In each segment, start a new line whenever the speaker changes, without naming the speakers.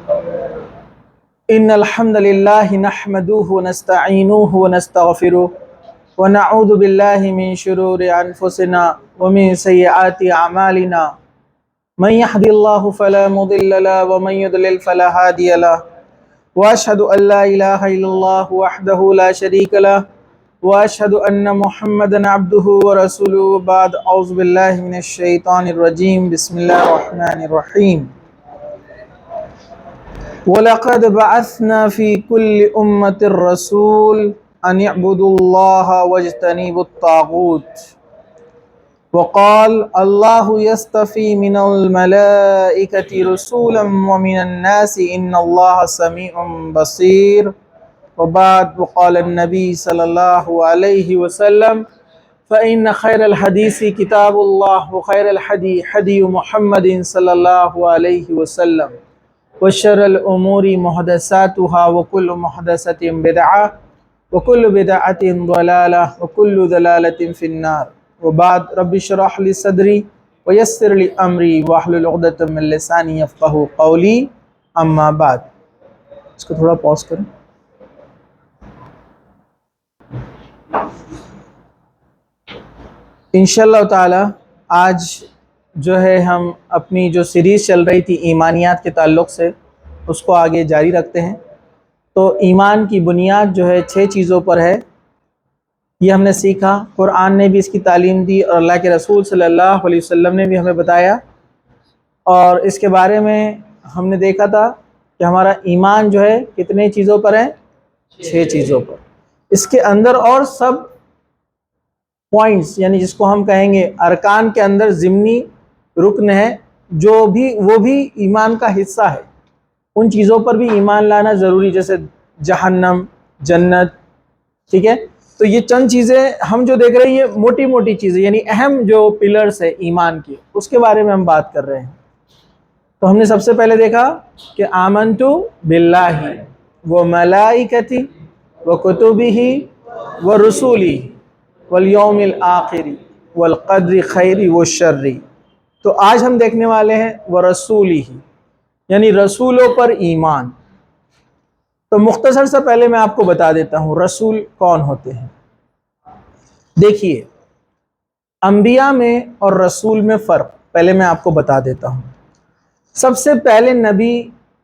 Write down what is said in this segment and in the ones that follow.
إن الحمد لله نحمده ونستعينه ونستغفره ونعوذ بالله من شرور أنفسنا ومن سيئات أعمالنا من يهد الله فلا مضل له ومن يضلل فلا هادي له وأشهد أن لا إله إلا الله وحده لا شريك له وأشهد أن محمدا عبده ورسوله بعد أعوذ بالله من الشيطان الرجيم بسم الله الرحمن الرحيم وَلَقَدْ بَعَثْنَا فِي كُلِّ أُمَّةٍ رَسُولٍ أَنِ اعْبُدُوا اللَّهَ وَاجْتَنِبُوا الطَّاغُوتَ وقال الله يصطفي من الملائكة رسولا ومن الناس إن الله سميع بصير وبعد وقال النبي صلى الله عليه وسلم فإن خير الحديث كتاب الله وخير الحدي حدي محمد صلى الله عليه وسلم وشر الأمور محدثاتها وكل محدثة بدعة وكل بدعة ضلالة وكل ضلالة في النار وبعد رب اشرح لي صدري ويسر لي أمري واحلل عقدة من لساني يفقهوا قولي أما بعد. اس کو تھوڑا پاس کریں. انشاءاللہ تعالی آج جو ہے ہم اپنی جو سیریز چل رہی تھی ایمانیات کے تعلق سے اس کو آگے جاری رکھتے ہیں. تو ایمان کی بنیاد جو ہے 6 چیزوں پر ہے، یہ ہم نے سیکھا. قرآن نے بھی اس کی تعلیم دی اور اللہ کے رسول صلی اللہ علیہ وسلم نے بھی ہمیں بتایا، اور اس کے بارے میں ہم نے دیکھا تھا کہ ہمارا ایمان جو ہے کتنے چیزوں پر ہے؟ 6 چیزوں پر. اس کے اندر اور سب پوائنٹس یعنی جس کو ہم کہیں گے ارکان کے اندر ضمنی رکن ہے، جو بھی وہ بھی ایمان کا حصہ ہے. ان چیزوں پر بھی ایمان لانا ضروری، جیسے جہنم، جنت. ٹھیک ہے، تو یہ چند چیزیں ہم جو دیکھ رہے ہیں یہ موٹی موٹی چیزیں یعنی اہم جو پلرز ہے ایمان کی، اس کے بارے میں ہم بات کر رہے ہیں. تو ہم نے سب سے پہلے دیکھا کہ آمنتو باللہ و ملائکتی و کتبہ و رسولی والیوم الآخر والقدر خیر و شر. تو آج ہم دیکھنے والے ہیں ورسولہ یعنی رسولوں پر ایمان. تو مختصر سے پہلے میں آپ کو بتا دیتا ہوں رسول کون ہوتے ہیں. دیکھیے، انبیاء میں اور رسول میں فرق پہلے میں آپ کو بتا دیتا ہوں. سب سے پہلے نبی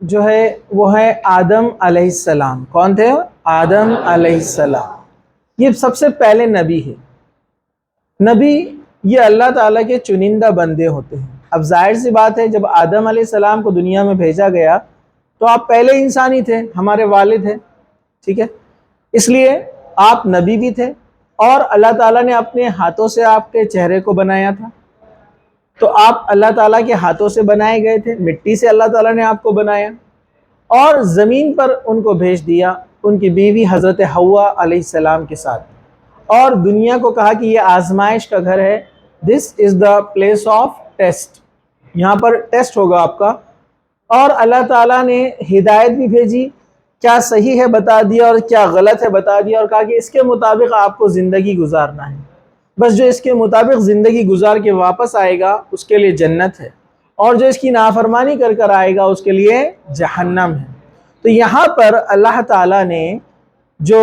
جو ہے وہ ہے آدم علیہ السلام. کون تھے؟ آدم علیہ السلام. یہ سب سے پہلے نبی ہے. نبی یہ اللہ تعالیٰ کے چنندہ بندے ہوتے ہیں. اب ظاہر سی بات ہے، جب آدم علیہ السلام کو دنیا میں بھیجا گیا تو آپ پہلے انسان ہی تھے، ہمارے والد ہیں. ٹھیک ہے، اس لیے آپ نبی بھی تھے، اور اللہ تعالیٰ نے اپنے ہاتھوں سے آپ کے چہرے کو بنایا تھا. تو آپ اللہ تعالیٰ کے ہاتھوں سے بنائے گئے تھے، مٹی سے اللہ تعالیٰ نے آپ کو بنایا اور زمین پر ان کو بھیج دیا ان کی بیوی حضرت حوا علیہ السلام کے ساتھ، اور دنیا کو کہا کہ یہ آزمائش کا گھر ہے. دس از دا پلیس آف ٹیسٹ، یہاں پر ٹیسٹ ہوگا آپ کا. اور اللہ تعالیٰ نے ہدایت بھی بھیجی، کیا صحیح ہے بتا دیا اور کیا غلط ہے بتا دیا، اور کہا کہ اس کے مطابق آپ کو زندگی گزارنا ہے. بس جو اس کے مطابق زندگی گزار کے واپس آئے گا اس کے لیے جنت ہے، اور جو اس کی نافرمانی کر کر آئے گا اس کے لیے جہنم ہے. تو یہاں پر اللہ تعالیٰ نے جو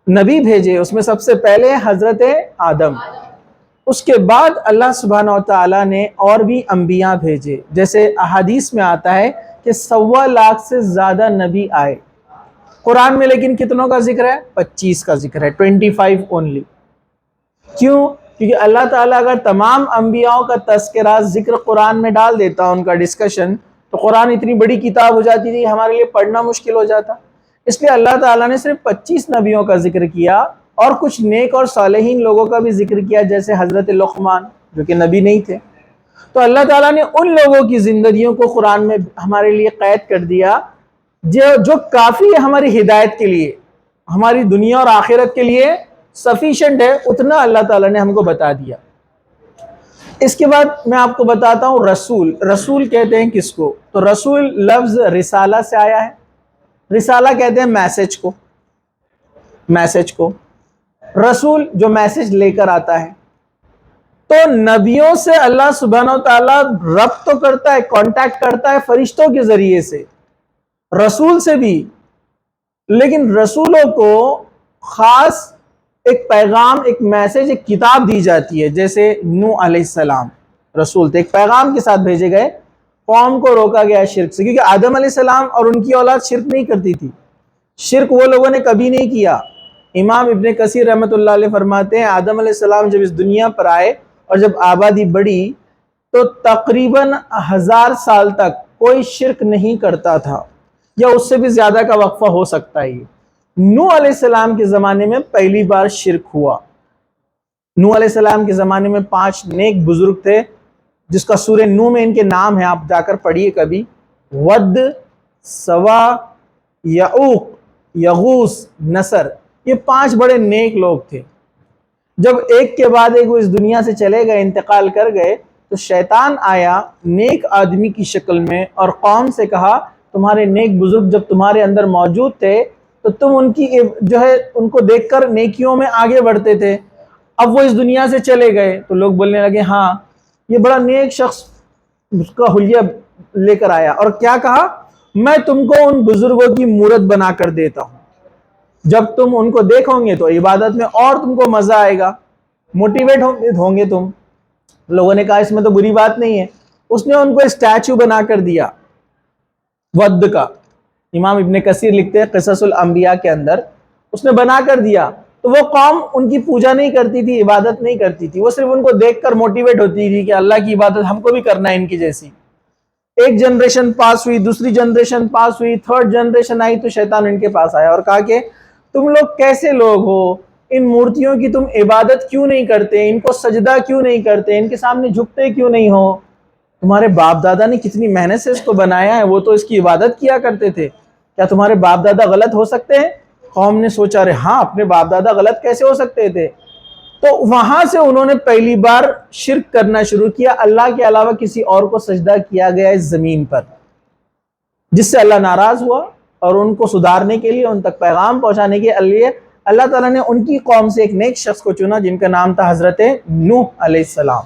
نبی بھیجے اس میں سب سے پہلے حضرت آدم. اس کے بعد اللہ سبحانہ و تعالیٰ نے اور بھی انبیاء بھیجے، جیسے احادیث میں آتا ہے کہ 1.25 لاکھ سے زیادہ نبی آئے. قرآن میں لیکن کتنوں کا ذکر ہے؟ 25 کا ذکر ہے، 25 اونلی. کیوں؟ کیونکہ اللہ تعالیٰ اگر تمام انبیاءوں کا تذکرہ ذکر قرآن میں ڈال دیتا ان کا ڈسکشن، تو قرآن اتنی بڑی کتاب ہو جاتی تھی، ہمارے لیے پڑھنا مشکل ہو جاتا. اس لیے اللہ تعالیٰ نے صرف 25 نبیوں کا ذکر کیا، اور کچھ نیک اور صالحین لوگوں کا بھی ذکر کیا، جیسے حضرت لقمان جو کہ نبی نہیں تھے. تو اللہ تعالیٰ نے ان لوگوں کی زندگیوں کو قرآن میں ہمارے لیے قید کر دیا جو کافی ہے ہماری ہدایت کے لیے، ہماری دنیا اور آخرت کے لیے سفیشینٹ ہے، اتنا اللہ تعالیٰ نے ہم کو بتا دیا. اس کے بعد میں آپ کو بتاتا ہوں رسول. رسول کہتے ہیں کس کو؟ تو رسول لفظ رسالہ سے آیا ہے. رسالہ کہتے ہیں میسج کو، میسج کو. رسول جو میسج لے کر آتا ہے. تو نبیوں سے اللہ سبحانہ و تعالیٰ ربط تو کرتا ہے، کانٹیکٹ کرتا ہے فرشتوں کے ذریعے سے، رسول سے بھی، لیکن رسولوں کو خاص ایک پیغام، ایک میسج، ایک کتاب دی جاتی ہے. جیسے نوح علیہ السلام رسول تھے، ایک پیغام کے ساتھ بھیجے گئے، قوم کو روکا گیا شرک سے، کیونکہ آدم علیہ السلام اور ان کی اولاد شرک نہیں کرتی تھی. شرک وہ لوگوں نے کبھی نہیں کیا. امام ابن کثیر رحمۃ اللہ علیہ فرماتے ہیں آدم علیہ السلام جب اس دنیا پر آئے اور جب آبادی بڑھی تو تقریباً 1000 سال تک کوئی شرک نہیں کرتا تھا، یا اس سے بھی زیادہ کا وقفہ ہو سکتا ہے. نوح علیہ السلام کے زمانے میں پہلی بار شرک ہوا. نوح علیہ السلام کے زمانے میں 5 نیک بزرگ تھے، جس کا سورہ نوح میں ان کے نام ہیں، آپ جا کر پڑھیے کبھی. ود، سوا، یعوق، یغوث، نصر، یہ 5 بڑے نیک لوگ تھے. جب ایک کے بعد ایک وہ اس دنیا سے چلے گئے، انتقال کر گئے، تو شیطان آیا نیک آدمی کی شکل میں اور قوم سے کہا تمہارے نیک بزرگ جب تمہارے اندر موجود تھے تو تم ان کی جو ہے ان کو دیکھ کر نیکیوں میں آگے بڑھتے تھے، اب وہ اس دنیا سے چلے گئے. تو لوگ بولنے لگے ہاں یہ بڑا نیک شخص اس کا حلیہ لے کر آیا، اور کیا کہا، میں تم کو ان بزرگوں کی مورت بنا کر دیتا ہوں، جب تم ان کو دیکھو گے تو عبادت میں اور تم کو مزہ آئے گا، موٹیویٹ ہوں گے تم. لوگوں نے کہا اس میں تو بری بات نہیں ہے. اس نے ان کو اسٹیچو بنا کر دیا ود کا. امام ابن کثیر لکھتے ہیں قصص الانبیاء کے اندر، اس نے بنا کر دیا. تو وہ قوم ان کی پوجا نہیں کرتی تھی، عبادت نہیں کرتی تھی، وہ صرف ان کو دیکھ کر موٹیویٹ ہوتی تھی کہ اللہ کی عبادت ہم کو بھی کرنا ہے ان کی جیسی. ایک جنریشن پاس ہوئی، دوسری جنریشن پاس ہوئی، 3rd جنریشن آئی تو شیطان ان کے پاس آیا اور کہا کہ تم لوگ کیسے لوگ ہو، ان مورتیوں کی تم عبادت کیوں نہیں کرتے، ان کو سجدہ کیوں نہیں کرتے، ان کے سامنے جھکتے کیوں نہیں ہو، تمہارے باپ دادا نے کتنی محنت سے اس کو بنایا ہے، وہ تو اس کی عبادت کیا کرتے تھے، کیا تمہارے باپ دادا غلط ہو سکتے ہیں؟ قوم نے سوچا رہے ہاں اپنے باپ دادا غلط کیسے ہو سکتے تھے. تو وہاں سے انہوں نے پہلی بار شرک کرنا شروع کیا، اللہ کے علاوہ کسی اور کو سجدہ کیا گیا اس زمین پر، جس سے اللہ ناراض ہوا. اور ان کو سدھارنے کے لیے، ان تک پیغام پہنچانے کے لیے اللہ تعالیٰ نے ان کی قوم سے ایک نیک شخص کو چنا جن کا نام تھا حضرت نوح علیہ السلام.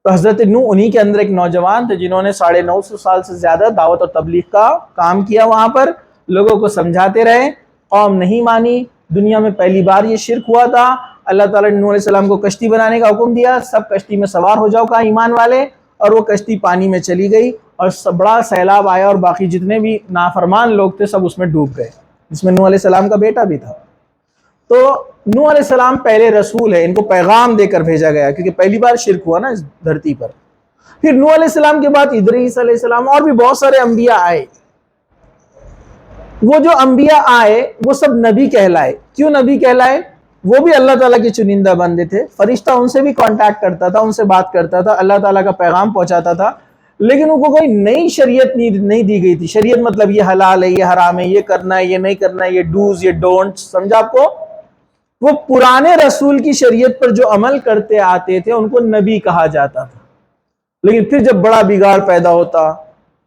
تو حضرت نوح انہی کے اندر ایک نوجوان تھے جنہوں نے 950 سال سے زیادہ دعوت اور تبلیغ کا کام کیا، وہاں پر لوگوں کو سمجھاتے رہے، قوم نہیں مانی. دنیا میں پہلی بار یہ شرک ہوا تھا. اللہ تعالیٰ نے نوح علیہ السلام کو کشتی بنانے کا حکم دیا، سب کشتی میں سوار ہو جاؤ کہا ایمان والے، اور وہ کشتی پانی میں چلی گئی اور بڑا سیلاب آیا اور باقی جتنے بھی نافرمان لوگ تھے سب اس میں ڈوب گئے، جس میں نوح علیہ السلام کا بیٹا بھی تھا. تو نوح علیہ السلام پہلے رسول ہے، ان کو پیغام دے کر بھیجا گیا کیونکہ پہلی بار شرک ہوا نا اس دھرتی پر. پھر نوح علیہ السلام کے بعد ادریس علیہ السلام اور بھی بہت سارے انبیاء آئے. وہ جو انبیاء آئے وہ سب نبی کہلائے. کیوں نبی کہلائے؟ وہ بھی اللہ تعالیٰ کے چنندہ بندے تھے، فرشتہ ان سے بھی کانٹیکٹ کرتا تھا، ان سے بات کرتا تھا، اللہ تعالیٰ کا پیغام پہنچاتا تھا، لیکن ان کو کوئی نئی شریعت نہیں دی گئی تھی. شریعت مطلب یہ حلال ہے، یہ حرام ہے، یہ کرنا ہے، یہ نہیں کرنا ہے، یہ ڈوز، یہ ڈونٹ، سمجھا آپ کو؟ وہ پرانے رسول کی شریعت پر جو عمل کرتے آتے تھے ان کو نبی کہا جاتا تھا. لیکن پھر جب بڑا بگاڑ پیدا ہوتا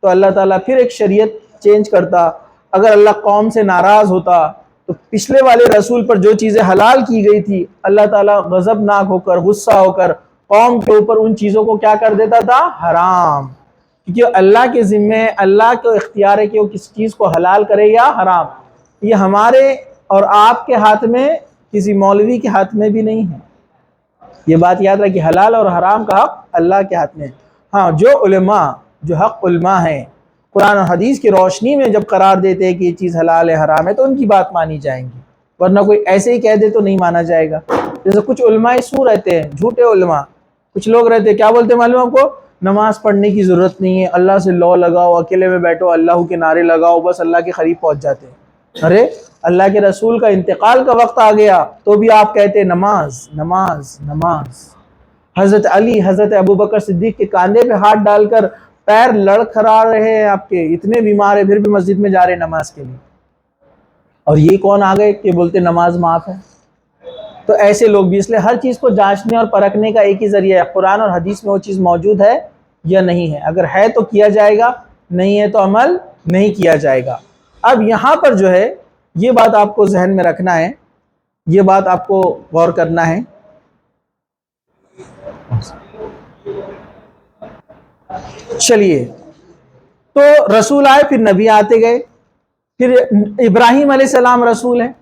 تو اللہ تعالیٰ پھر ایک شریعت چینج کرتا. اگر اللہ قوم سے ناراض ہوتا تو پچھلے والے رسول پر جو چیزیں حلال کی گئی تھی اللہ تعالیٰ غضبناک ہو کر، غصہ ہو کر قوم کے اوپر ان چیزوں کو کیا کر دیتا تھا؟ حرام. کیونکہ اللہ کے ذمے، اللہ کو اختیار ہے کہ وہ کس چیز کو حلال کرے یا حرام. یہ ہمارے اور آپ کے ہاتھ میں، کسی مولوی کے ہاتھ میں بھی نہیں ہے. یہ بات یاد رکھیں، حلال اور حرام کا حق اللہ کے ہاتھ میں. ہاں جو علماء، جو حق علماء ہیں، قرآن اور حدیث کی روشنی میں جب قرار دیتے ہیں کہ یہ چیز حلال ہے، حرام ہے، تو ان کی بات مانی جائیں گی، ورنہ کوئی ایسے ہی کہہ دے تو نہیں مانا جائے گا. جیسے کچھ علماء سو رہتے ہیں، جھوٹے علماء. کچھ لوگ رہتے ہیں، کیا بولتے ہیں معلوم آپ کو؟ نماز پڑھنے کی ضرورت نہیں ہے، اللہ سے لو لگاؤ، اکیلے میں بیٹھو، اللہ کے نعرے لگاؤ، بس اللہ کے قریب پہنچ جاتے ہیں. ارے اللہ کے رسول کا انتقال کا وقت آ گیا تو بھی آپ کہتے ہیں نماز نماز نماز. حضرت علی، حضرت ابوبکر صدیق کے کاندھے پہ ہاتھ ڈال کر پیر لڑکھڑا رہے ہیں، آپ کے اتنے بیمار ہیں پھر بھی مسجد میں جا رہے ہیں نماز کے لیے. اور یہ کون آ گئے کہ بولتے نماز معاف ہے؟ تو ایسے لوگ بھی. اس لیے ہر چیز کو جانچنے اور پرکھنے کا ایک ہی ذریعہ ہے، قرآن اور حدیث میں وہ چیز موجود ہے یا نہیں ہے. اگر ہے تو کیا جائے گا، نہیں ہے تو عمل نہیں کیا جائے گا. اب یہاں پر جو ہے یہ بات آپ کو ذہن میں رکھنا ہے، یہ بات آپ کو غور کرنا ہے. چلیے، تو رسول آئے، پھر نبی آتے گئے، پھر ابراہیم علیہ السلام رسول ہیں،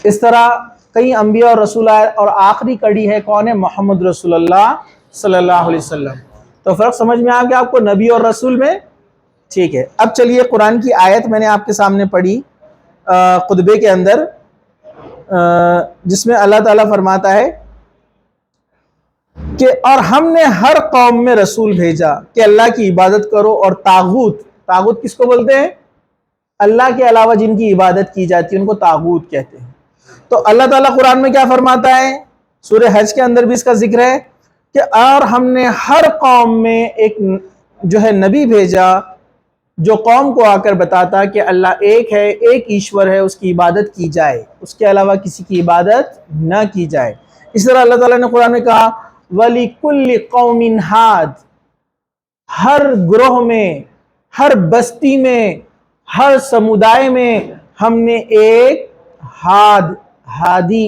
اس طرح کئی انبیاء اور رسول آئے، اور آخری کڑی ہے کون ہے؟ محمد رسول اللہ صلی اللہ علیہ وسلم۔ تو فرق سمجھ میں آ گیا آپ کو نبی اور رسول میں؟ ٹھیک ہے، اب چلیے قرآن کی آیت میں نے آپ کے سامنے پڑھی خطبے کے اندر، جس میں اللہ تعالیٰ فرماتا ہے کہ اور ہم نے ہر قوم میں رسول بھیجا کہ اللہ کی عبادت کرو، اور طاغوت کس کو بولتے ہیں؟ اللہ کے علاوہ جن کی عبادت کی جاتی ہے ان کو طاغوت کہتے ہیں۔ تو اللہ تعالیٰ قرآن میں کیا فرماتا ہے؟ سورہ حج کے اندر بھی اس کا ذکر ہے کہ اور ہم نے ہر قوم میں ایک جو ہے نبی بھیجا جو قوم کو آ کر بتاتا کہ اللہ ایک ہے، ایک ایشور ہے، اس کی عبادت کی جائے، اس کے علاوہ کسی کی عبادت نہ کی جائے۔ اس طرح اللہ تعالیٰ نے قرآن میں کہا وَلِكُلِّ قَوْمٍ ہاد، ہر گروہ میں، ہر بستی میں، ہر سمودائے میں ہم نے ایک ہادی،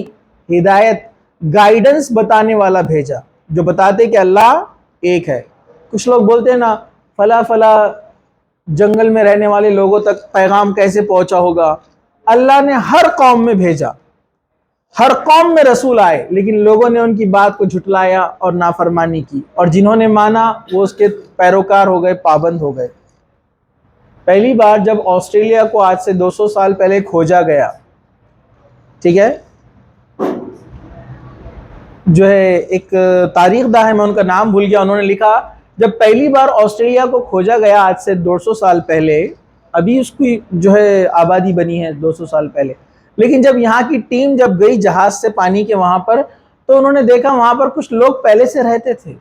ہدایت، گائیڈنس بتانے والا بھیجا، جو بتاتے کہ اللہ ایک ہے۔ کچھ لوگ بولتے ہیں نا فلاں فلاں جنگل میں رہنے والے لوگوں تک پیغام کیسے پہنچا ہوگا؟ اللہ نے ہر قوم میں بھیجا، ہر قوم میں رسول آئے، لیکن لوگوں نے ان کی بات کو جھٹلایا اور نافرمانی کی، اور جنہوں نے مانا وہ اس کے پیروکار ہو گئے، پابند ہو گئے۔ پہلی بار جب آسٹریلیا کو آج سے 200 سال پہلے کھوجا گیا، ٹھیک ہے، جو ہے ایک تاریخ داں ہے، میں ان کا نام بھول گیا، انہوں نے لکھا جب پہلی بار آسٹریلیا کو کھوجا گیا آج سے 200 سال پہلے، ابھی اس کی جو ہے آبادی بنی ہے 200 سال پہلے، لیکن جب یہاں کی ٹیم جب گئی جہاز سے پانی کے وہاں پر، تو انہوں نے دیکھا وہاں پر کچھ لوگ پہلے سے رہتے تھے،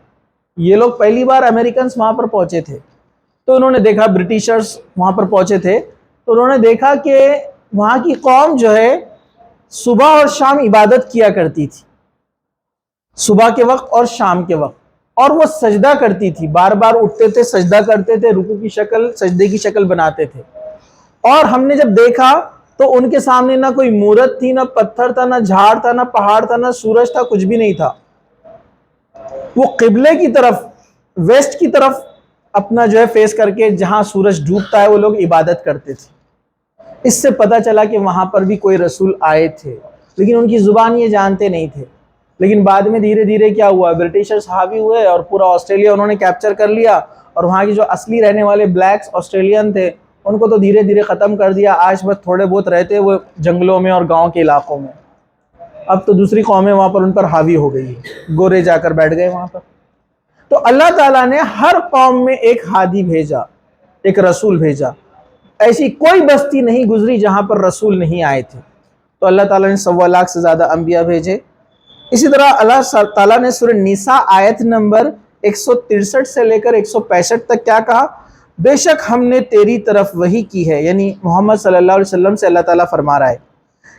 یہ لوگ پہلی بار امریکنز وہاں پر پہنچے تھے، تو انہوں نے دیکھا برٹشرز وہاں پر پہنچے تھے، تو انہوں نے دیکھا کہ وہاں کی قوم جو ہے صبح اور شام عبادت کیا کرتی تھی، صبح کے وقت اور شام کے وقت، اور وہ سجدہ کرتی تھی، بار بار اٹھتے تھے، سجدہ کرتے تھے، رکوع کی شکل، سجدے کی شکل بناتے تھے۔ اور ہم نے جب دیکھا تو ان کے سامنے نہ کوئی مورت تھی، نہ پتھر تھا، نہ جھاڑ تھا، نہ پہاڑ تھا، نہ سورج تھا، کچھ بھی نہیں تھا۔ وہ قبلے کی طرف، ویسٹ کی طرف اپنا جو ہے فیس کر کے جہاں سورج ڈوبتا ہے وہ لوگ عبادت کرتے تھے۔ اس سے پتہ چلا کہ وہاں پر بھی کوئی رسول آئے تھے، لیکن ان کی زبان یہ جانتے نہیں تھے۔ لیکن بعد میں دھیرے دھیرے کیا ہوا، برٹشرز حاوی ہوئے اور پورا آسٹریلیا انہوں نے کیپچر کر لیا، اور وہاں کی جو اصلی رہنے والے بلیکس آسٹریلین تھے ان کو تو دھیرے دھیرے ختم کر دیا۔ آج بس تھوڑے بہت رہتے وہ جنگلوں میں اور گاؤں کے علاقوں میں، اب تو دوسری قومیں وہاں پر ان پر حاوی ہو گئی ہے، گورے جا کر بیٹھ گئے وہاں پر۔ تو اللہ تعالیٰ نے ہر قوم میں ایک ہادی بھیجا، ایک رسول بھیجا، ایسی کوئی بستی نہیں گزری جہاں پر رسول نہیں آئے تھے۔ تو اللہ تعالیٰ نے 1.25 لاکھ سے زیادہ انبیاء بھیجے۔ اسی طرح اللہ تعالیٰ نے سورہ نساء آیت نمبر 163 سے لے کر 165 تک کیا کہا؟ بے شک ہم نے تیری طرف وحی کی ہے، یعنی محمد صلی اللہ علیہ وسلم سے اللہ تعالیٰ فرما رہا ہے،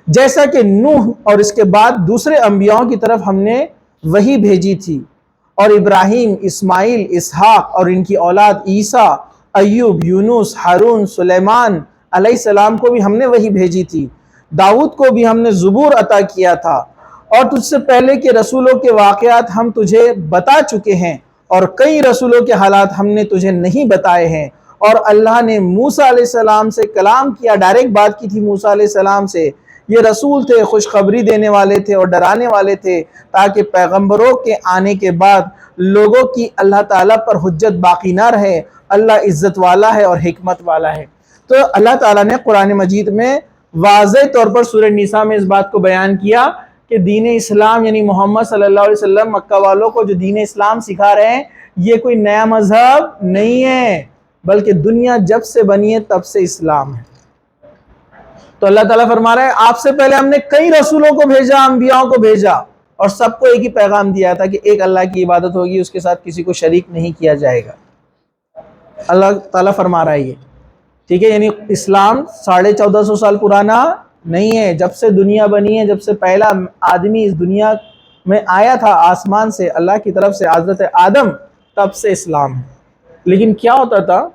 جیسا کہ نوح اور اس کے بعد دوسرے انبیاءوں کی طرف ہم نے وحی بھیجی تھی، اور ابراہیم، اسماعیل، اسحاق اور ان کی اولاد عیسیٰ، ایوب، یونس، ہارون، سلیمان علیہ السلام کو بھی ہم نے وحی بھیجی تھی، داؤد کو بھی ہم نے زبور عطا کیا تھا، اور تجھ سے پہلے کے رسولوں کے واقعات ہم تجھے بتا چکے ہیں، اور کئی رسولوں کے حالات ہم نے تجھے نہیں بتائے ہیں۔ اور اللہ نے موسیٰ علیہ السلام سے کلام کیا، ڈائریکٹ بات کی تھی موسیٰ علیہ السلام سے۔ یہ رسول تھے، خوشخبری دینے والے تھے اور ڈرانے والے تھے، تاکہ پیغمبروں کے آنے کے بعد لوگوں کی اللہ تعالیٰ پر حجت باقی نہ رہے۔ اللہ عزت والا ہے اور حکمت والا ہے۔ تو اللہ تعالیٰ نے قرآن مجید میں واضح طور پر سورہ نساء میں اس بات کو بیان کیا کہ دین اسلام یعنی محمد صلی اللہ علیہ وسلم مکہ والوں کو جو دین اسلام سکھا رہے ہیں یہ کوئی نیا مذہب نہیں ہے، بلکہ دنیا جب سے بنی ہے تب سے اسلام ہے۔ تو اللہ تعالیٰ فرما رہا ہے آپ سے پہلے ہم نے کئی رسولوں کو بھیجا، انبیاءوں کو بھیجا، اور سب کو ایک ہی پیغام دیا تھا کہ ایک اللہ کی عبادت ہوگی، اس کے ساتھ کسی کو شریک نہیں کیا جائے گا۔ اللہ تعالیٰ فرما رہا ہے یہ، ٹھیک ہے، یعنی اسلام 1450 سال پرانا نہیں ہے، جب سے دنیا بنی ہے، جب سے پہلا آدمی اس دنیا میں آیا تھا آسمان سے اللہ کی طرف سے، حضرت آدم، تب سے اسلام ہے۔ لیکن کیا ہوتا تھا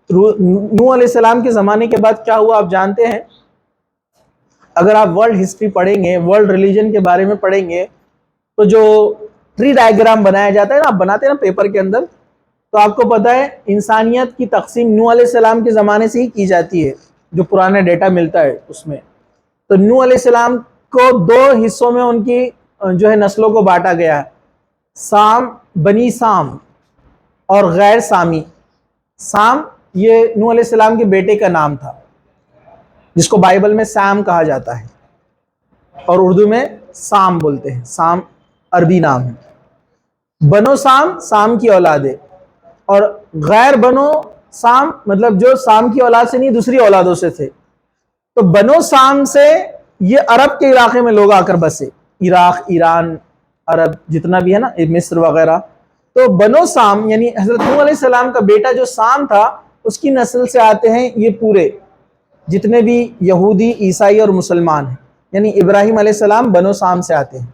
نوح علیہ السلام کے زمانے کے بعد کیا ہوا آپ جانتے ہیں؟ اگر آپ ورلڈ ہسٹری پڑھیں گے، ورلڈ ریلیجن کے بارے میں پڑھیں گے، تو جو ٹری ڈائیگرام بنایا جاتا ہے نا، آپ بناتے ہیں نا پیپر کے اندر، تو آپ کو پتہ ہے انسانیت کی تقسیم نوح علیہ السلام کے زمانے سے ہی کی جاتی ہے، جو پرانا ڈیٹا ملتا ہے اس میں. تو نوح علیہ السلام کو 2 حصوں میں ان کی جو ہے نسلوں کو بانٹا گیا ہے، سام، بنی سام اور غیر سامی. سام یہ نوح علیہ السلام کے بیٹے کا نام تھا، جس کو بائبل میں سام کہا جاتا ہے اور اردو میں سام بولتے ہیں. سام عربی نام ہے. بنو سام، سام کی اولاد ہے، اور غیر بنو سام مطلب جو سام کی اولاد سے نہیں دوسری اولادوں سے تھے. تو بنو سام سے یہ عرب کے علاقے میں لوگ آ کر بسے، عراق، ایران، عرب جتنا بھی ہے نا، مصر وغیرہ. تو بنو سام یعنی حضرت نوح علیہ السلام کا بیٹا جو سام تھا، اس کی نسل سے آتے ہیں یہ پورے جتنے بھی یہودی، عیسائی اور مسلمان ہیں. یعنی ابراہیم علیہ السلام بنو سام سے آتے ہیں،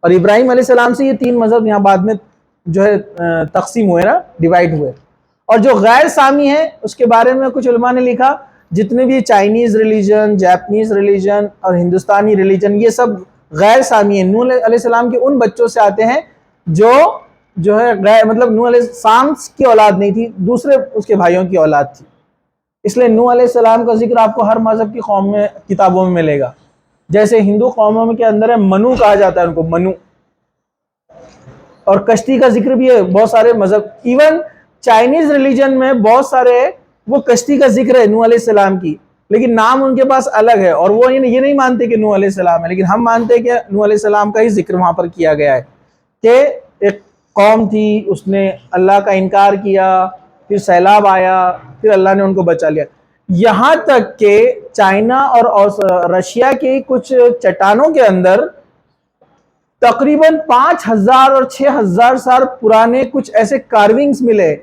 اور ابراہیم علیہ السلام سے یہ 3 مذہب یہاں بعد میں جو ہے تقسیم ہوئے نا، ڈیوائیڈ ہوئے. اور جو غیر سامی ہے اس کے بارے میں کچھ علماء نے لکھا، جتنے بھی چائنیز ریلیجن، جاپنیز ریلیجن اور ہندوستانی ریلیجن، یہ سب غیر سامی ہیں. نوح علیہ السلام کے ان بچوں سے آتے ہیں جو ہے غیر مطلب نوح علیہ السلام کی اولاد نہیں تھی، دوسرے اس کے بھائیوں کی اولاد تھی. اس لیے نوح علیہ السلام کا ذکر آپ کو ہر مذہب کی قوم میں کتابوں میں ملے گا. جیسے ہندو قوموں میں کے اندر ہے منو کہا جاتا ہے ان کو، منو. اور کشتی کا ذکر بھی ہے بہت سارے مذہب، ایون چائنیز ریلیجن میں بہت سارے وہ کشتی کا ذکر ہے نوح علیہ السلام کی، لیکن نام ان کے پاس الگ ہے، اور وہ یہ نہیں مانتے کہ نوح علیہ السلام ہے. لیکن ہم مانتے ہیں کہ نوح علیہ السلام کا ہی ذکر وہاں پر کیا گیا ہے کہ ایک قوم تھی، اس نے اللہ کا انکار کیا، پھر سیلاب آیا، پھر اللہ نے ان کو بچا لیا. یہاں تک کہ چائنا اور رشیا کی کچھ چٹانوں کے اندر تقریباً 5000 اور 6000 سال پرانے کچھ ایسے کارونگز ملے،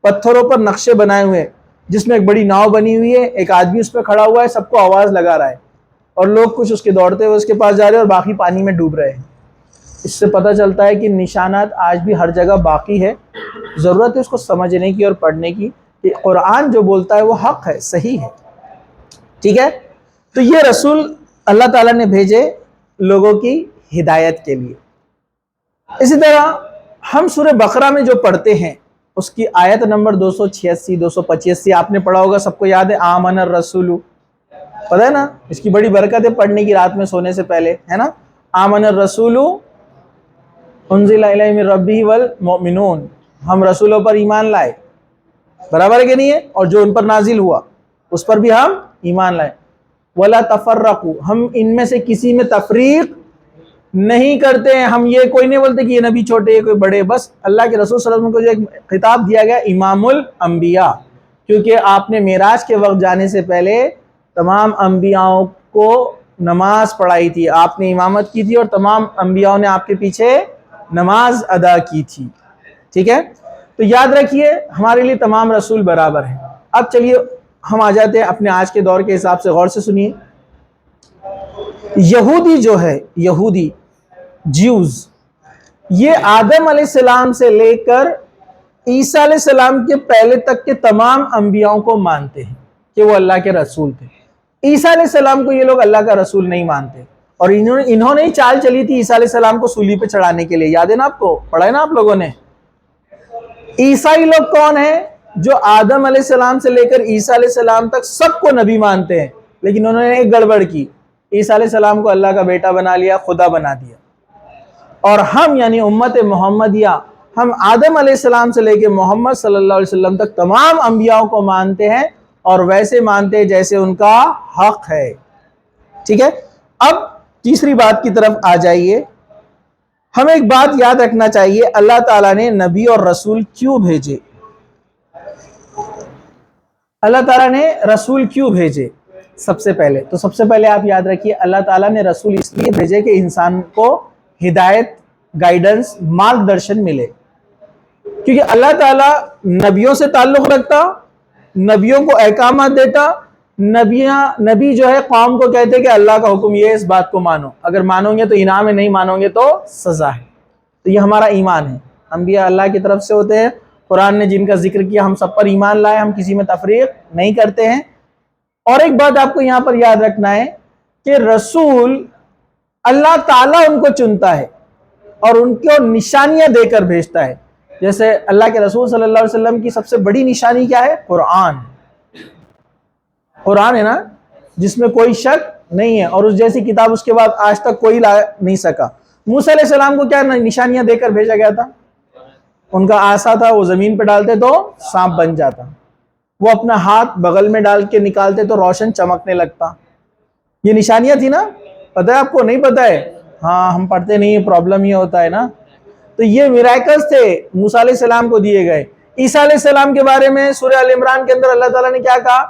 پتھروں پر نقشے بنائے ہوئے، جس میں ایک بڑی ناؤ بنی ہوئی ہے، ایک آدمی اس پہ کھڑا ہوا ہے، سب کو آواز لگا رہا ہے، اور لوگ کچھ اس کے دوڑتے ہوئے اس کے پاس جا رہے ہیں اور باقی پانی میں ڈوب رہے ہیں. اس سے پتہ چلتا ہے کہ نشانات آج بھی ہر جگہ باقی ہے. ضرورت ہے اس کو سمجھنے کی اور پڑھنے کی کہ قرآن جو بولتا ہے وہ حق ہے، صحیح ہے. ٹھیک ہے؟ تو یہ رسول اللہ تعالیٰ نے بھیجے لوگوں کی ہدایت کے لیے. اسی طرح ہم سورہ بقرہ میں جو پڑھتے ہیں اس کی آیت نمبر 286 285 آپ نے پڑھا ہوگا، سب کو یاد ہے، آمن الرسول. پتہ ہے نا، اس کی بڑی برکت ہے پڑھنے کی رات میں سونے سے پہلے، ہے نا. آمن الرسول انزل الیہ من ربہ والمؤمنون، ہم رسولوں پر ایمان لائے، برابر ہے کہ نہیں ہے، اور جو ان پر نازل ہوا اس پر بھی ہم ایمان لائے. ولا تفرقوا، ہم ان میں سے کسی میں تفریق نہیں کرتے ہیں. ہم یہ کوئی نہیں بولتے کہ یہ نبی چھوٹے یہ کوئی بڑے، بس اللہ کے رسول صلی اللہ علیہ وسلم کو جو ایک خطاب دیا گیا امام الانبیاء، کیونکہ آپ نے معراج کے وقت جانے سے پہلے تمام انبیاءوں کو نماز پڑھائی تھی، آپ نے امامت کی تھی، اور تمام انبیاءوں نے آپ کے پیچھے نماز ادا کی تھی. ٹھیک ہے؟ تو یاد رکھیے ہمارے لیے تمام رسول برابر ہیں. اب چلیے ہم آ جاتے ہیں اپنے آج کے دور کے حساب سے، غور سے سنیے. یہودی جو ہے، یہودی جیوز، یہ آدم علیہ السلام سے لے کر عیسیٰ علیہ السلام کے پہلے تک کے تمام انبیاءوں کو مانتے ہیں کہ وہ اللہ کے رسول تھے. عیسیٰ علیہ السلام کو یہ لوگ اللہ کا رسول نہیں مانتے، اور انہوں نے ہی چال چلی تھی عیسیٰ علیہ السلام کو سولی پہ چڑھانے کے لیے. یاد ہے نا آپ کو، پڑھا ہے نا آپ لوگوں نے. عیسائی لوگ کون ہیں؟ جو آدم علیہ السلام سے لے کر عیسیٰ علیہ السلام تک سب کو نبی مانتے ہیں، لیکن انہوں نے ایک گڑبڑ کی، عیسیٰ علیہ السلام کو اللہ کا بیٹا بنا لیا، خدا بنا دیا. اور ہم یعنی امت محمدیہ، ہم آدم علیہ السلام سے لے کے محمد صلی اللہ علیہ وسلم تک تمام انبیاءوں کو مانتے ہیں، اور ویسے مانتے ہیں جیسے ان کا حق ہے. ٹھیک ہے؟ اب تیسری بات کی طرف آ جائیے. ہمیں ایک بات یاد رکھنا چاہیے، اللہ تعالیٰ نے نبی اور رسول کیوں بھیجے؟ اللہ تعالیٰ نے رسول کیوں بھیجے؟ سب سے پہلے آپ یاد رکھیے، اللہ تعالیٰ نے رسول اس لیے بھیجے کہ انسان کو ہدایت، گائیڈنس، مارگ درشن ملے. کیونکہ اللہ تعالیٰ نبیوں سے تعلق رکھتا، نبیوں کو احکامات دیتا. نبی جو ہے قوم کو کہتے کہ اللہ کا حکم یہ ہے، اس بات کو مانو، اگر مانو گے تو انعام ہے، نہیں مانو گے تو سزا ہے. تو یہ ہمارا ایمان ہے، انبیاء اللہ کی طرف سے ہوتے ہیں. قرآن نے جن کا ذکر کیا ہم سب پر ایمان لائے، ہم کسی میں تفریق نہیں کرتے ہیں. اور ایک بات آپ کو یہاں پر یاد رکھنا ہے کہ رسول اللہ تعالیٰ ان کو چنتا ہے اور ان کو نشانیاں دے کر بھیجتا ہے. جیسے اللہ کے رسول صلی اللہ علیہ وسلم کی سب سے بڑی نشانی کیا ہے؟ قرآن. قرآن ہے نا، جس میں کوئی شک نہیں ہے، اور اس جیسی کتاب اس کے بعد آج تک کوئی لا نہیں سکا. موسیٰ علیہ السلام کو کیا نشانیاں دے کر بھیجا گیا تھا؟ ان کا عصا تھا، وہ زمین پہ ڈالتے تو سانپ بن جاتا، وہ اپنا ہاتھ بغل میں ڈال کے نکالتے تو روشن چمکنے لگتا. یہ نشانیاں تھی نا. پتہ ہے آپ کو؟ نہیں پتہ ہے؟ ہاں ہم پڑھتے نہیں، پرابلم یہ ہوتا ہے نا. تو یہ میراکلز تھے موسیٰ علیہ السلام کو دیے گئے. عیسیٰ علیہ السلام کے بارے میں سورہ ال عمران کے اندر اللہ تعالیٰ نے کیا کہا؟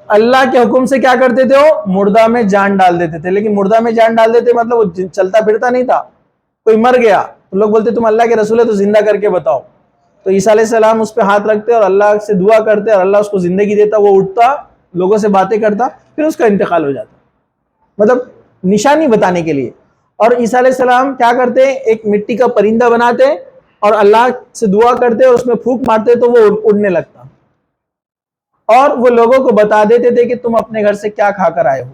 اللہ کے حکم سے کیا کرتے تھے؟ وہ مردہ میں جان ڈال دیتے تھے. لیکن مردہ میں جان ڈال دیتے مطلب وہ چلتا پھرتا نہیں تھا. کوئی مر گیا تو لوگ بولتے تم اللہ کے رسول ہے تو زندہ کر کے بتاؤ. تو عیسیٰ علیہ السلام اس پہ ہاتھ رکھتے اور اللہ سے دعا کرتے اور اللہ اس کو زندگی دیتا، وہ اٹھتا، لوگوں سے باتیں کرتا، پھر اس کا انتقال ہو جاتا. مطلب نشانی بتانے کے لیے. اور عیسیٰ علیہ السلام کیا کرتے؟ ایک مٹی کا پرندہ بناتے اور اللہ سے دعا کرتے اور اس میں پھونک مارتے تو وہ اڑنے لگتا، اور وہ لوگوں کو بتا دیتے تھے کہ تم اپنے گھر سے کیا کھا کر آئے ہو.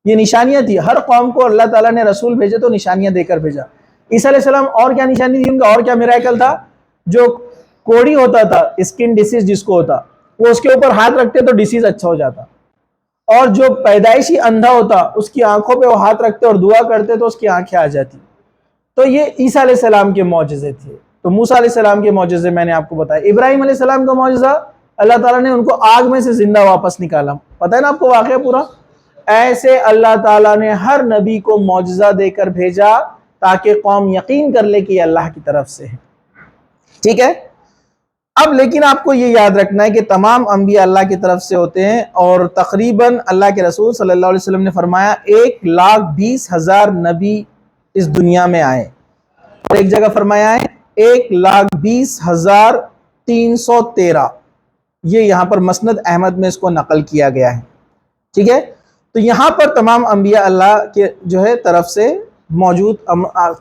یہ نشانیاں تھی. ہر قوم کو اللہ تعالیٰ نے رسول بھیجے تو نشانیاں دے کر بھیجا. عیسیٰ علیہ السلام اور کیا نشانی تھی ان کا؟ اور کیا میراکل تھا؟ جو کوڑی ہوتا تھا، اسکن ڈیسیز جس کو ہوتا، وہ اس کے اوپر ہاتھ رکھتے تو ڈیسیز اچھا ہو جاتا. اور جو پیدائشی اندھا ہوتا، اس کی آنکھوں پہ وہ ہاتھ رکھتے اور دعا کرتے تو اس کی آنکھیں آ جاتی. تو یہ عیسیٰ علیہ السلام کے معجزے تھے. تو موسیٰ علیہ السلام کے معجزے میں نے آپ کو بتایا. ابراہیم علیہ السلام کا معجزہ، اللہ تعالیٰ نے ان کو آگ میں سے زندہ واپس نکالا. پتہ ہے نا آپ کو واقعہ پورا؟ ایسے اللہ تعالیٰ نے ہر نبی کو معجزہ دے کر بھیجا تاکہ قوم یقین کر لے کہ یہ اللہ کی طرف سے ہے. ٹھیک ہے. اب لیکن آپ کو یہ یاد رکھنا ہے کہ تمام انبیاء اللہ کی طرف سے ہوتے ہیں، اور تقریباً اللہ کے رسول صلی اللہ علیہ وسلم نے فرمایا 1,20,000 نبی اس دنیا میں آئے. اور ایک جگہ فرمایا ہے 1,20,313. یہ یہاں پر مسند احمد میں اس کو نقل کیا گیا ہے. ٹھیک ہے. تو یہاں پر تمام انبیاء اللہ کے جو ہے طرف سے موجود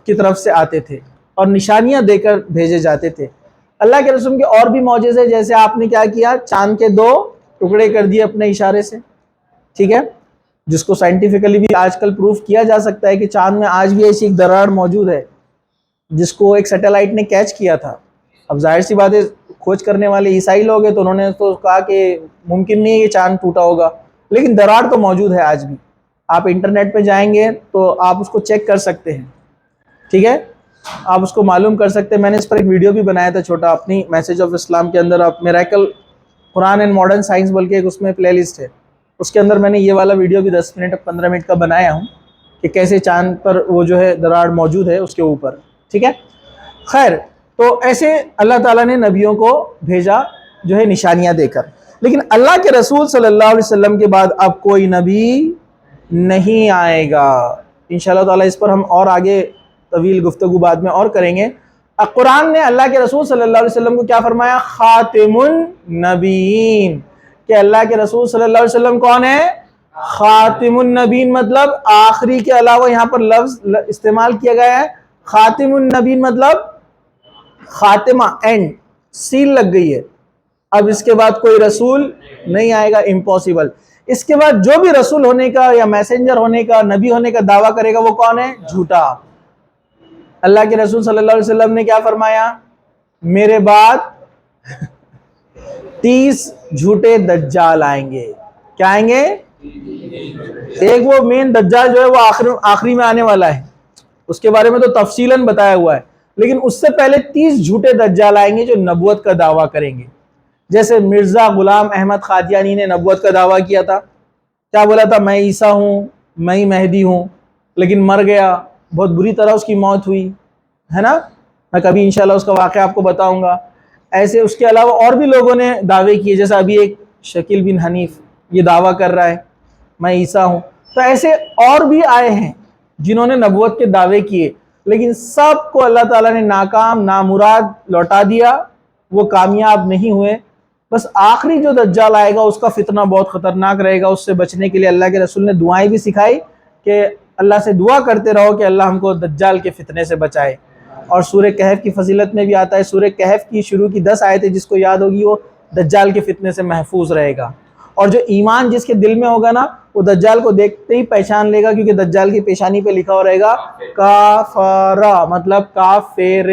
کی طرف سے آتے تھے اور نشانیاں دے کر بھیجے جاتے تھے. اللہ کے رسول کے اور بھی معجزے، جیسے آپ نے کیا کیا؟ چاند کے 2 ٹکڑے کر دیے اپنے اشارے سے. ٹھیک ہے. جس کو سائنٹیفکلی بھی آج کل پروف کیا جا سکتا ہے کہ چاند میں آج بھی ایسی ایک دراڑ موجود ہے جس کو ایک سیٹلائٹ نے کیچ کیا تھا. اب ظاہر سی بات ہے کھوج کرنے والے عیسائی لوگ ہیں تو انہوں نے تو کہا کہ ممکن نہیں ہے کہ چاند ٹوٹا ہوگا، لیکن دراڑ تو موجود ہے آج بھی. آپ انٹرنیٹ پہ جائیں گے تو آپ اس کو چیک کر سکتے ہیں. ٹھیک ہے. آپ اس کو معلوم کر سکتے ہیں. میں نے اس پر ایک ویڈیو بھی بنایا تھا چھوٹا اپنی میسج آف اسلام کے اندر. آپ میراکل قرآن اینڈ ماڈرن سائنس بول کے ایک اس میں پلے لسٹ ہے، اس کے اندر میں نے یہ والا ویڈیو بھی 10 منٹ 15 منٹ کا بنایا ہوں کہ کیسے چاند پر وہ جو ہے دراڑ موجود ہے اس کے اوپر. ٹھیک ہے. خیر، تو ایسے اللہ تعالیٰ نے نبیوں کو بھیجا جو ہے نشانیاں دے کر. لیکن اللہ کے رسول صلی اللہ علیہ وسلم کے بعد اب کوئی نبی نہیں آئے گا. انشاءاللہ تعالیٰ اس پر ہم اور آگے طویل گفتگو بعد میں اور کریں گے. قرآن نے اللہ کے رسول صلی اللہ علیہ وسلم کو کیا فرمایا؟ خاتم النبیین. کہ اللہ کے رسول صلی اللہ علیہ وسلم کون ہے؟ خاتم النبیین، مطلب آخری کے علاوہ یہاں پر لفظ استعمال کیا گیا ہے. خاتم النبیین مطلب خاتمہ، اینڈ، سیل لگ گئی ہے. اب اس کے بعد کوئی رسول نہیں آئے گا، امپاسبل. اس کے بعد جو بھی رسول ہونے کا یا میسنجر ہونے کا، نبی ہونے کا دعویٰ کرے گا وہ کون ہے؟ جھوٹا. اللہ کے رسول صلی اللہ علیہ وسلم نے کیا فرمایا؟ میرے بعد 30 جھوٹے دجال آئیں گے. کیا آئیں گے؟ ایک وہ مین دجال جو ہے وہ آخری میں آنے والا ہے، اس کے بارے میں تو تفصیلاً بتایا ہوا ہے. لیکن اس سے پہلے 30 جھوٹے دجال آئیں گے جو نبوت کا دعویٰ کریں گے. جیسے مرزا غلام احمد قادیانی نے نبوت کا دعویٰ کیا تھا. کیا بولا تھا؟ میں عیسیٰ ہوں، میں ہی مہدی ہوں. لیکن مر گیا، بہت بری طرح اس کی موت ہوئی ہے نا. میں کبھی انشاءاللہ اس کا واقعہ آپ کو بتاؤں گا. ایسے اس کے علاوہ اور بھی لوگوں نے دعوے کیے، جیسا ابھی ایک شکیل بن حنیف یہ دعویٰ کر رہا ہے میں عیسیٰ ہوں. تو ایسے اور بھی آئے ہیں جنہوں نے نبوت کے دعوے کیے، لیکن سب کو اللہ تعالیٰ نے ناکام نامراد لوٹا دیا، وہ کامیاب نہیں ہوئے. بس آخری جو دجال آئے گا اس کا فتنہ بہت خطرناک رہے گا. اس سے بچنے کے لیے اللہ کے رسول نے دعائیں بھی سکھائی کہ اللہ سے دعا کرتے رہو کہ اللہ ہم کو دجال کے فتنے سے بچائے. اور سورہ کہف کی فضیلت میں بھی آتا ہے، سورہ کہف کی شروع کی 10 آیتیں جس کو یاد ہوگی وہ دجال کے فتنے سے محفوظ رہے گا. اور جو ایمان جس کے دل میں ہوگا نا وہ دجال کو دیکھتے ہی پہچان لے گا، کیونکہ دجال کی پیشانی پہ لکھا ہو رہے گا کافرہ، مطلب کافر.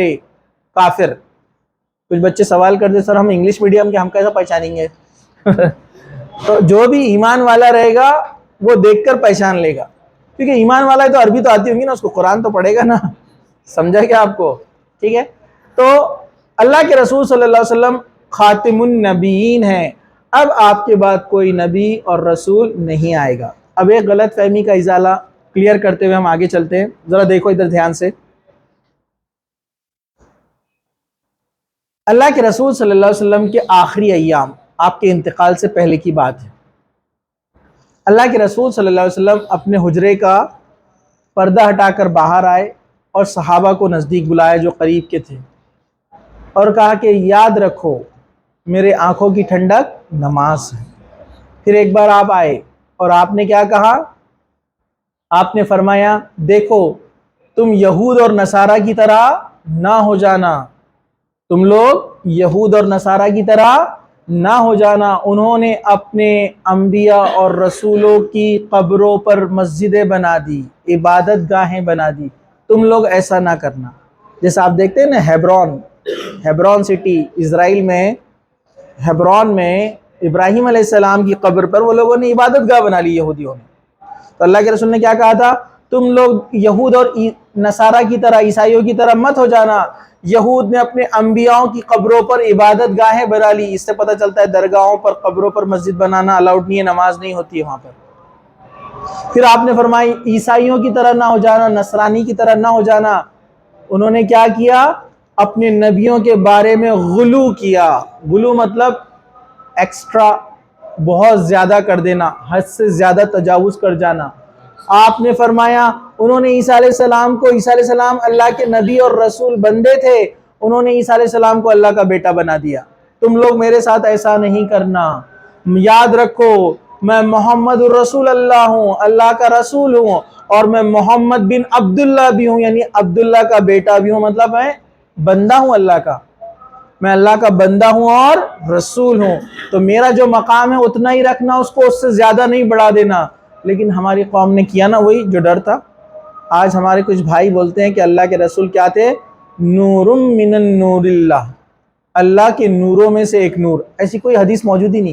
کچھ بچے سوال کرتے سر ہم انگلش میڈیم کے ہم کیسا پہچانیں گے؟ تو جو بھی ایمان والا رہے گا وہ دیکھ کر پہچان لے گا، کیونکہ ایمان والا ہے تو عربی تو آتی ہوں گی نا، اس کو قرآن تو پڑھے گا نا، سمجھا کیا آپ کو؟ ٹھیک ہے، تو اللہ کے رسول صلی اللہ علیہ وسلم خاتم النبیین ہیں، اب آپ کے بعد کوئی نبی اور رسول نہیں آئے گا۔ اب ایک غلط فہمی کا ازالہ کلیئر کرتے ہوئے ہم آگے چلتے ہیں، ذرا دیکھو ادھر دھیان سے۔ اللہ کے رسول صلی اللہ علیہ وسلم کے آخری ایام، آپ کے انتقال سے پہلے کی بات ہے، اللہ کے رسول صلی اللہ علیہ وسلم اپنے حجرے کا پردہ ہٹا کر باہر آئے اور صحابہ کو نزدیک بلائے جو قریب کے تھے، اور کہا کہ یاد رکھو میرے آنکھوں کی ٹھنڈک نماز ہے۔ پھر ایک بار آپ آئے اور آپ نے کیا کہا؟ آپ نے فرمایا دیکھو تم یہود اور نصارہ کی طرح نہ ہو جانا، تم لوگ یہود اور نصارہ کی طرح نہ ہو جانا، انہوں نے اپنے انبیاء اور رسولوں کی قبروں پر مسجدیں بنا دی، عبادت گاہیں بنا دی، تم لوگ ایسا نہ کرنا۔ جیسا آپ دیکھتے ہیں نا ہیبرون سٹی اسرائیل میں، ہیبرون میں ابراہیم علیہ السلام کی قبر پر وہ لوگوں نے عبادت گاہ بنا لی یہودیوں نے، تو اللہ کے رسول نے کیا کہا تھا؟ تم لوگ یہود اور نصارہ کی طرح، عیسائیوں کی طرح مت ہو جانا، یہود نے اپنے انبیاءوں کی قبروں پر عبادت گاہیں بنا لی۔ اس سے پتہ چلتا ہے درگاہوں پر قبروں پر مسجد بنانا الاؤڈ نہیں ہے، نماز نہیں ہوتی ہے وہاں پر۔ پھر آپ نے فرمائی عیسائیوں کی طرح نہ ہو جانا، نصرانی کی طرح نہ ہو جانا، انہوں نے کیا کیا؟ اپنے نبیوں کے بارے میں غلو کیا۔ غلو مطلب ایکسٹرا، بہت زیادہ کر دینا، حد سے زیادہ تجاوز کر جانا۔ آپ نے فرمایا انہوں نے عیسیٰ علیہ السلام کو، عیسیٰ علیہ السلام اللہ کے نبی اور رسول بندے تھے، انہوں نے عیسیٰ علیہ السلام کو اللہ کا بیٹا بنا دیا، تم لوگ میرے ساتھ ایسا نہیں کرنا۔ یاد رکھو میں محمد الرسول اللہ ہوں، اللہ کا رسول ہوں، اور میں محمد بن عبداللہ بھی ہوں، یعنی عبداللہ کا بیٹا بھی ہوں، مطلب میں بندہ ہوں اللہ کا، میں اللہ کا بندہ ہوں اور رسول ہوں، تو میرا جو مقام ہے اتنا ہی رکھنا، اس کو اس سے زیادہ نہیں بڑھا دینا۔ لیکن ہماری قوم نے کیا نا وہی جو ڈر تھا۔ آج ہمارے کچھ بھائی بولتے ہیں کہ اللہ کے رسول کیا تھے؟ نور من النور اللہ، اللہ کے نوروں میں سے ایک نور، ایسی کوئی حدیث موجود ہی نہیں۔